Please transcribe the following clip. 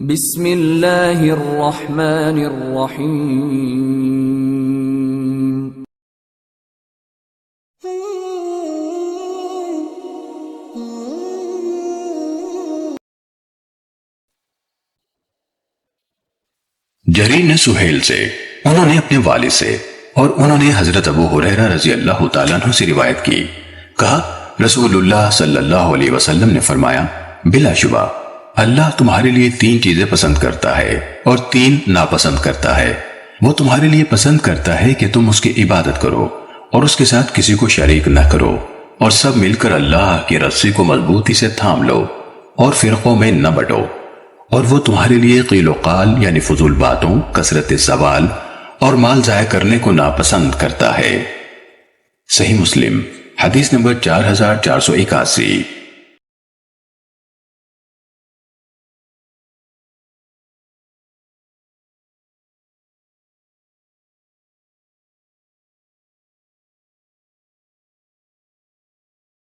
بسم اللہ الرحمن الرحیم جریر نے سہیل سے، انہوں نے اپنے والد سے، اور انہوں نے حضرت ابو ہریرہ رضی اللہ تعالیٰ عنہ سے روایت کی، کہا رسول اللہ صلی اللہ علیہ وسلم نے فرمایا بلا شبہ اللہ تمہارے لیے 3 چیزیں پسند کرتا ہے اور 3 ناپسند کرتا ہے۔ وہ تمہارے لیے پسند کرتا ہے کہ تم اس کی عبادت کرو اور اس کے ساتھ کسی کو شریک نہ کرو، اور سب مل کر اللہ کی رسی کو مضبوطی سے تھام لو اور فرقوں میں نہ بٹو۔ اور وہ تمہارے لیے قیل و قال یعنی فضول باتوں، کثرت سوال اور مال ضائع کرنے کو ناپسند کرتا ہے۔ صحیح مسلم حدیث نمبر 4481۔